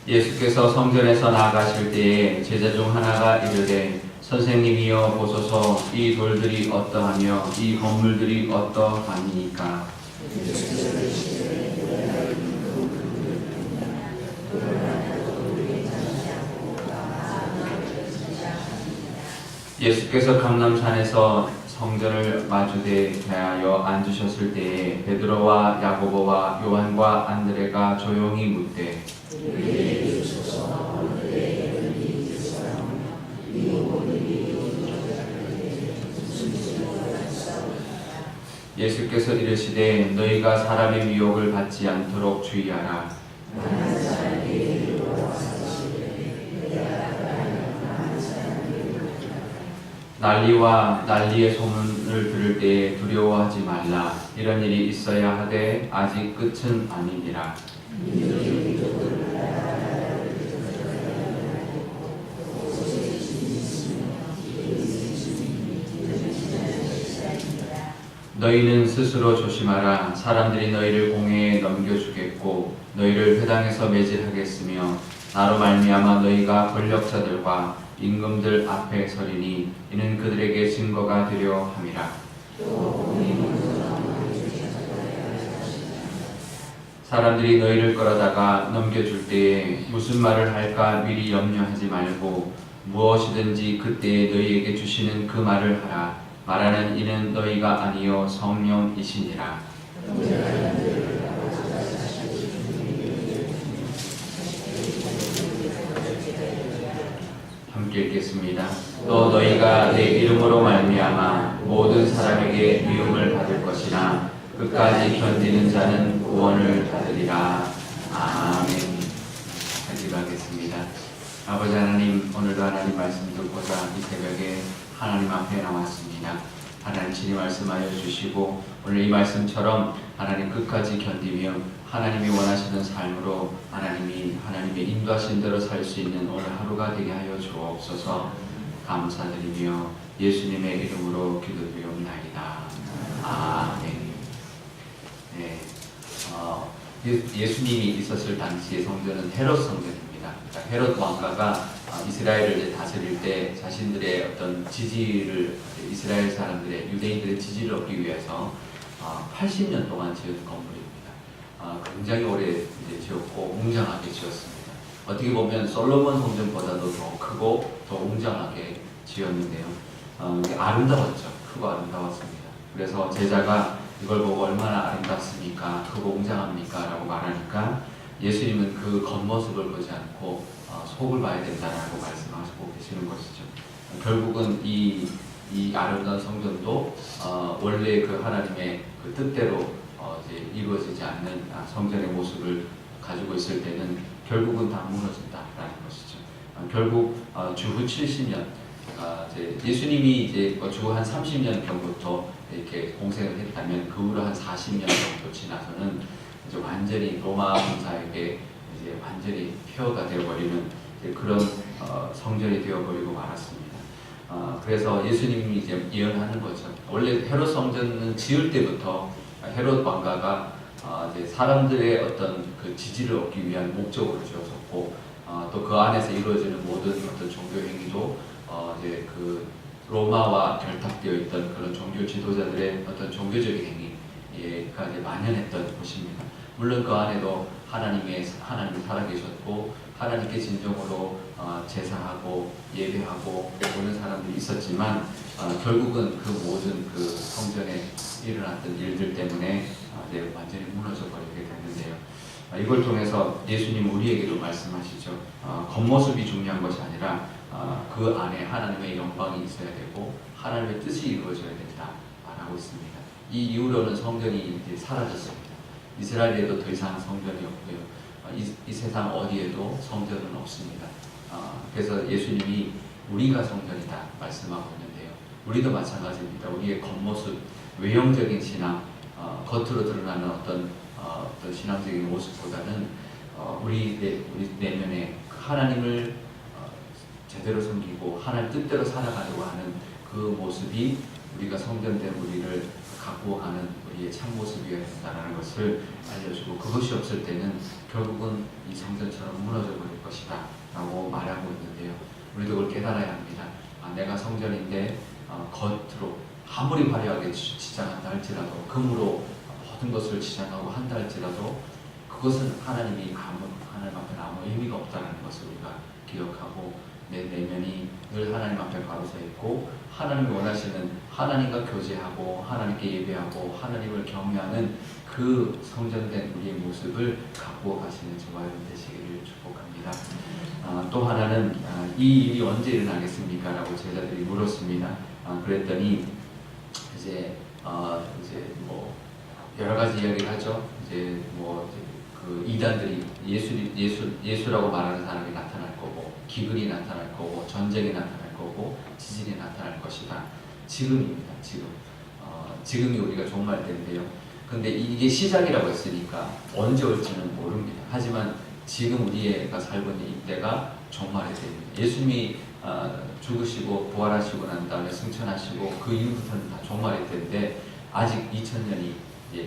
예수께서 성전에서 나아가실 때에 제자 중 하나가 이르되 선생님이여 보소서 이 돌들이 어떠하며 이 건물들이 어떠하니까. 예수께서 감람산에서 성전을 마주대 대하여 앉으셨을 때에 베드로와 야고보와 요한과 안드레가 조용히 묻되 예수께서 이르시되 너희가 사람의 미혹을 받지 않도록 주의하라. 난리와 난리의 소문을 들을 때에 두려워하지 말라. 이런 일이 있어야 하되 아직 끝은 아니니라. 너희는 스스로 조심하라. 사람들이 너희를 공회에 넘겨주겠고 너희를 회당에서 매질하겠으며 나로 말미암아 너희가 권력자들과 임금들 앞에 서리니 이는 그들에게 증거가 되려 함이라. 사람들이 너희를 끌어다가 넘겨줄 때에 무슨 말을 할까 미리 염려하지 말고 무엇이든지 그때에 너희에게 주시는 그 말을 하라. 말하는 이는 너희가 아니요 성령이시니라. 함께 읽겠습니다. 또 너희가 내 이름으로 말미암아 모든 사람에게 미움을 받을 것이나 끝까지 견디는 자는 구원을 받으리라. 아멘. 기도하겠습니다. 아버지 하나님, 오늘도 하나님 말씀 듣고자 이 새벽에 하나님 앞에 나왔습니다. 하나님 친히 말씀하여 주시고 오늘 이 말씀처럼 하나님 끝까지 견디며 하나님이 원하시는 삶으로 하나님의 인도하신 대로 살 수 있는 오늘 하루가 되게 하여 주옵소서. 감사드리며 예수님의 이름으로 기도드리옵나이다. 아멘. 네, 예수님이 있었을 당시의 성전은 헤롯 성전입니다. 그러니까 헤롯 왕가가 이스라엘을 다스릴 때 자신들의 어떤 지지를, 이스라엘 사람들의, 유대인들의 지지를 얻기 위해서 80년 동안 지은 건물입니다. 굉장히 오래 지었고 웅장하게 지었습니다. 어떻게 보면 솔로몬 성전보다도 더 크고 더 웅장하게 지었는데요. 아름다웠죠. 크고 아름다웠습니다. 그래서 제자가 이걸 보고 얼마나 아름답습니까? 크고 웅장합니까? 라고 말하니까 예수님은 그 겉모습을 보지 않고 속을 봐야 된다라고 말씀하시고 계시는 것이죠. 결국은 이 아름다운 성전도 원래 그 하나님의 그 뜻대로 이제 이루어지지 않는 성전의 모습을 가지고 있을 때는 결국은 다 무너진다라는 것이죠. 결국 주후 70년 이제 예수님이 이제 주후 한 30년 경부터 이렇게 공생을 했다면 그 후로 한 40년 정도 지나서는 이제 완전히 로마 군사에게 이제 완전히 폐허가 되어버리는 그런 성전이 되어버리고 말았습니다. 그래서 예수님이 이제 예언하는 거죠. 원래 헤롯 성전은 지을 때부터 헤롯 왕가가 이제 사람들의 어떤 그 지지를 얻기 위한 목적으로 지어졌고 또 그 안에서 이루어지는 모든 어떤 종교 행위도 이제 그 로마와 결탁되어 있던 그런 종교 지도자들의 어떤 종교적인 행위가 이제 만연했던 곳입니다. 물론 그 안에도 하나님이 살아계셨고 하나님께 진정으로 제사하고 예배하고 오는 사람들이 있었지만 결국은 그 모든 그 성전에 일어났던 일들 때문에 이제 완전히 무너져 버리게 됐는데요. 이걸 통해서 예수님 우리에게도 말씀하시죠. 겉모습이 중요한 것이 아니라 그 안에 하나님의 영광이 있어야 되고 하나님의 뜻이 이루어져야 된다 말하고 있습니다. 이 이후로는 성전이 이제 사라졌습니다. 이스라엘에도 더 이상 성전이 없고요. 이 세상 어디에도 성전은 없습니다. 그래서 예수님이 우리가 성전이다 말씀하고 있는데요. 우리도 마찬가지입니다. 우리의 겉모습, 외형적인 신앙, 겉으로 드러나는 어떤 신앙적인 모습보다는 우리 내면에 하나님을 제대로 섬기고 하나님 뜻대로 살아가려고 하는 그 모습이 우리가 성전된 우리를 갖고 가는 우리의 참모습이어야 된다는 것을 알려주고 그것이 없을 때는 결국은 이 성전처럼 무너져 버립니다. 것이다 라고 말하고 있는데요. 우리도 그걸 깨달아야 합니다. 내가 성전인데 겉으로 아무리 화려하게 치장한다 할지라도, 금으로 모든 것을 치장하고 한다 할지라도 그것은 하나님 앞에 아무 의미가 없다는 것을 우리가 기억하고, 내 내면이 늘 하나님 앞에 바로 서 있고, 하나님이 원하시는, 하나님과 교제하고 하나님께 예배하고 하나님을 경외하는 그 성전된 우리의 모습을 갖고 가시는 저와 여러분 되시기를 축복합니다. 또 하나는 이 일이 언제 일어나겠습니까? 라고 제자들이 물었습니다. 그랬더니 이제 뭐 여러 가지 이야기를 하죠. 그 이단들이 예수라고 말하는 사람이 나타날 거고, 기근이 나타날 거고, 전쟁이 나타날 거고, 지진이 나타날 것이다. 지금입니다. 지금이 우리가 종말 때인데요. 근데 이게 시작이라고 했으니까 언제 올지는 모릅니다. 하지만 지금 우리가 살고 있는 이때가 종말의 때입니다. 예수님이 죽으시고 부활하시고 난 다음에 승천하시고 그 이후부터는 다 종말의 때인데, 아직 2000년이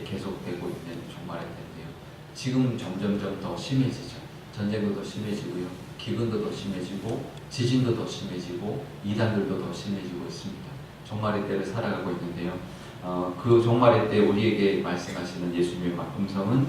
계속되고 있는 종말의 때인데요. 지금 점점점 더 심해지죠. 전쟁도 더 심해지고요, 기근도 더 심해지고, 지진도 더 심해지고, 이단들도 더 심해지고 있습니다. 종말의 때를 살아가고 있는데요. 그 종말의 때 우리에게 말씀하시는 예수님의 음성은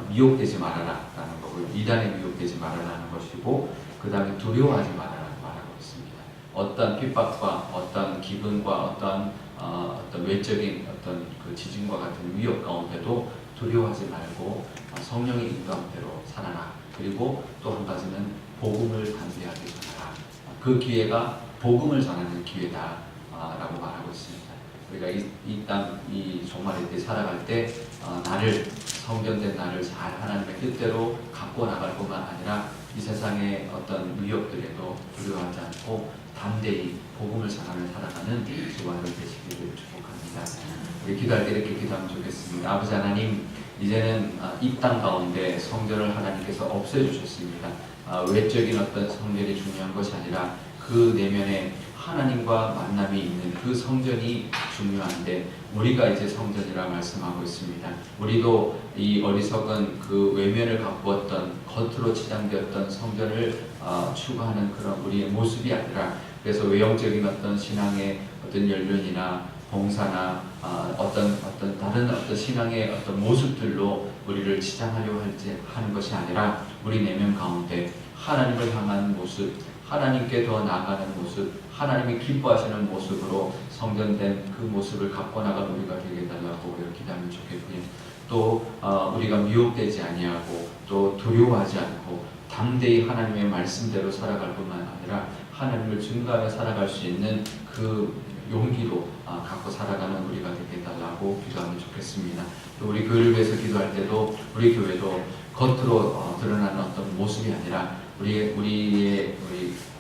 미혹되지 말아라 라는 거고요, 이단에 미혹되지 말아라는 것이고, 그 다음에 두려워하지 말아라 말하고 있습니다. 어떤 핍박과 어떤 기근과 어떤 외적인 어떤 그 지진과 같은 위협 가운데도 두려워하지 말고 성령의 인도함대로 살아라. 그리고 또 한 가지는 복음을 담대하게 전하라. 그 기회가 복음을 전하는 기회다 라고 말하고 있습니다. 우리가 이 종말의 때 살아갈 때 성전된 나를 잘 하나님의 뜻대로 갖고 나갈 뿐만 아니라 이 세상의 어떤 위협들에도 두려워하지 않고 담대히 복음을 전하며 살아가는 저와 여러분 되시기를 축복합니다. 우리 기도할 때 이렇게 기도하면 좋겠습니다. 아버지 하나님, 이제는 이 땅 가운데 성전을 하나님께서 없애주셨습니다. 외적인 어떤 성전이 중요한 것이 아니라 그 내면에 하나님과 만남이 있는 그 성전이 중요한데, 우리가 이제 성전이라 말씀하고 있습니다. 우리도 이 어리석은 그 외면을 갖고었던, 겉으로 치장되었던 성전을 추구하는 그런 우리의 모습이 아니라, 그래서 외형적인 어떤 신앙의 어떤 연륜이나 봉사나 어떤 다른 어떤 신앙의 어떤 모습들로 우리를 치장하려고 하는 것이 아니라, 우리 내면 가운데 하나님을 향한 모습, 하나님께 더 나아가는 모습, 하나님이 기뻐하시는 모습으로 성전된 그 모습을 갖고 나간 우리가 되게 해달라고 기도하면 좋겠고요. 또 우리가 미혹되지 아니하고 또 두려워하지 않고 담대히 하나님의 말씀대로 살아갈 뿐만 아니라 하나님을 증거하며 살아갈 수 있는 그 용기로 갖고 살아가는 우리가 되게 해달라고 기도하면 좋겠습니다. 또 우리 교회를 위해서 기도할 때도 우리 교회도 겉으로 드러나는 어떤 모습이 아니라 우리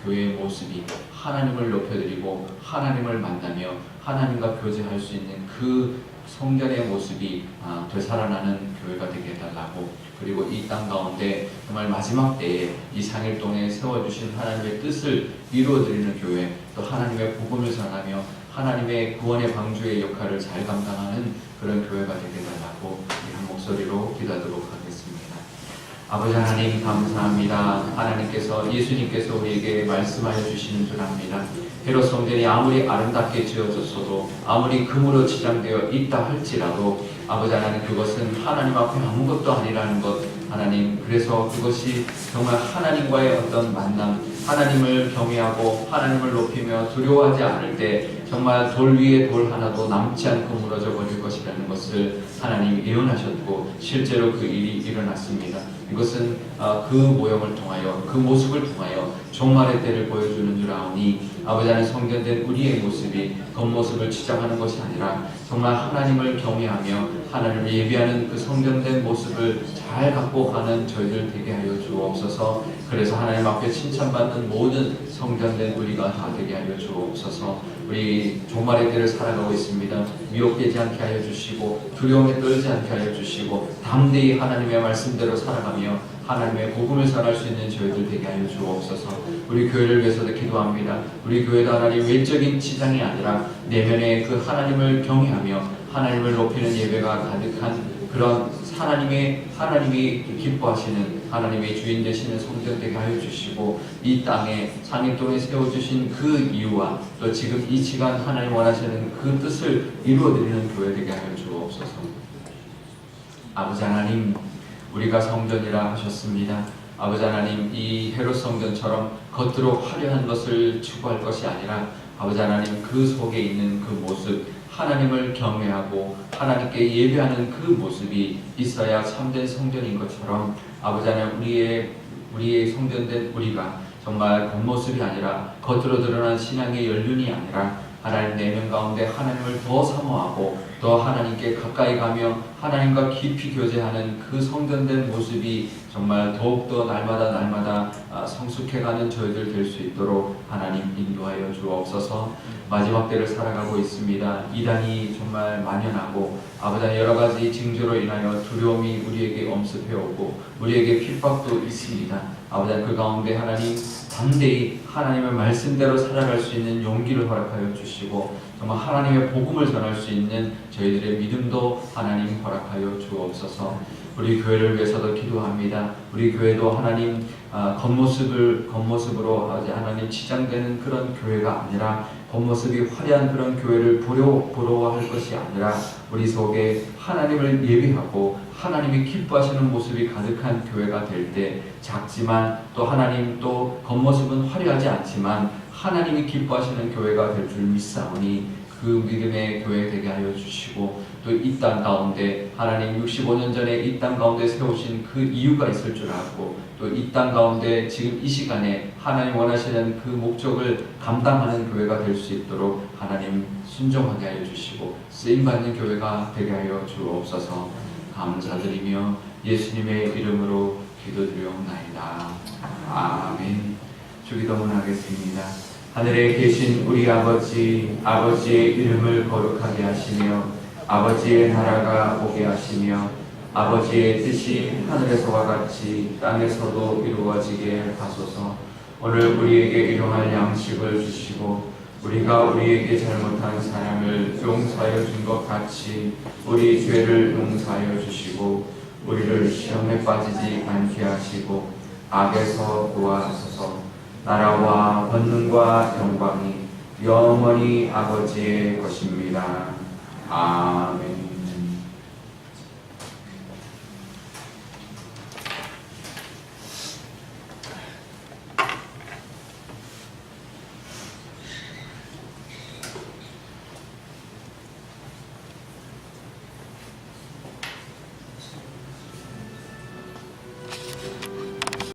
교회의 모습이 하나님을 높여드리고 하나님을 만나며 하나님과 교제할 수 있는 그 성전의 모습이 되살아나는 교회가 되게 해달라고, 그리고 이 땅 가운데 정말 마지막 때에 이 상일동에 세워주신 하나님의 뜻을 이루어드리는 교회, 또 하나님의 복음을 전하며 하나님의 구원의 방주의 역할을 잘 감당하는 그런 교회가 되게 해달라고 한 목소리로 기도하도록 하겠습니다. 아버지 하나님 감사합니다. 하나님께서, 예수님께서 우리에게 말씀하여 주시는 줄 압니다. 헤롯 성전이 아무리 아름답게 지어졌어도, 아무리 금으로 치장되어 있다 할지라도 아버지 하나님, 그것은 하나님 앞에 아무것도 아니라는 것, 하나님, 그래서 그것이 정말 하나님과의 어떤 만남, 하나님을 경외하고 하나님을 높이며 두려워하지 않을 때 정말 돌 위에 돌 하나도 남지 않고 무너져 버릴 것이라는 것을 하나님이 예언하셨고, 실제로 그 일이 일어났습니다. 이것은 그 모형을 통하여, 그 모습을 통하여 종말의 때를 보여주는 줄 아오니, 아버지 하나님, 성전된 우리의 모습이 겉모습을 치장하는 것이 아니라 정말 하나님을 경외하며 하나님을 예배하는 그 성전된 모습을 잘 갖고 가는 저희들 되게 하여 주옵소서. 그래서 하나님 앞에 칭찬받는 모든 성전된 우리가 다 되게 하여 주옵소서. 우리 종말의 때를 살아가고 있습니다. 미혹되지 않게 하여 주시고 두려움에 떨지 않게 하여 주시고 담대히 하나님의 말씀대로 살아가며 하나님의 복음을 전할 수 있는 저희들 되게 하여 주옵소서. 우리 교회를 위해서도 기도합니다. 우리 교회도 하나님 외적인 치장이 아니라 내면의 그 하나님을 경외하며 하나님을 높이는 예배가 가득한 그런 하나님이 기뻐하시는 하나님의 주인 되시는 성전 되게 하여 주시고 이 땅에 상인동에 세워주신 그 이유와 또 지금 이 시간 하나님 원하시는 그 뜻을 이루어드리는 교회 되게 하여 주옵소서. 아버지 하나님, 우리가 성전이라 하셨습니다. 아버지 하나님, 이 헤롯 성전처럼 겉으로 화려한 것을 추구할 것이 아니라 아버지 하나님 그 속에 있는 그 모습, 하나님을 경외하고 하나님께 예배하는 그 모습이 있어야 참된 성전인 것처럼 아버지 하나님, 우리의 성전된 우리가 정말 겉모습이 아니라 겉으로 드러난 신앙의 연륜이 아니라 하나님 내면 가운데 하나님을 더 사모하고 더 하나님께 가까이 가며 하나님과 깊이 교제하는 그 성전된 모습이 정말 더욱더 날마다 성숙해가는 저희들 될 수 있도록 하나님 인도하여 주옵소서. 마지막 때를 살아가고 있습니다. 이단이 정말 만연하고 아버지 여러 가지 징조로 인하여 두려움이 우리에게 엄습해오고 우리에게 핍박도 있습니다. 아버지 그 가운데 하나님 담대히 하나님의 말씀대로 살아갈 수 있는 용기를 허락하여 주시고 정말 하나님의 복음을 전할 수 있는 저희들의 믿음도 하나님 허락하여 주옵소서. 우리 교회를 위해서도 기도합니다. 우리 교회도 하나님 겉모습으로 하나님 치장되는 그런 교회가 아니라 겉모습이 화려한 그런 교회를 부러워할 것이 아니라 우리 속에 하나님을 예비하고 하나님이 기뻐하시는 모습이 가득한 교회가 될 때 작지만 또 하나님 또 겉모습은 화려하지 않지만 하나님이 기뻐하시는 교회가 될 줄 믿사오니 그 믿음의 교회 되게 하여 주시고 또 이 땅 가운데 하나님 65년 전에 이 땅 가운데 세우신 그 이유가 있을 줄 알고 또 이 땅 가운데 지금 이 시간에 하나님 원하시는 그 목적을 감당하는 교회가 될 수 있도록 하나님 순종하게 하여 주시고 쓰임받는 교회가 되게 하여 주옵소서. 감사드리며 예수님의 이름으로 기도드리옵나이다. 아멘. 주기도문하겠습니다. 하늘에 계신 우리 아버지, 아버지의 이름을 거룩하게 하시며 아버지의 나라가 오게 하시며 아버지의 뜻이 하늘에서와 같이 땅에서도 이루어지게 하소서. 오늘 우리에게 일용할 양식을 주시고 우리가 우리에게 잘못한 사람을 용서하여 준 것 같이 우리 죄를 용서하여 주시고 우리를 시험에 빠지지 않게 하시고 악에서 구하소서. 나라와 권능과 영광이 영원히 아버지의 것입니다. 아멘.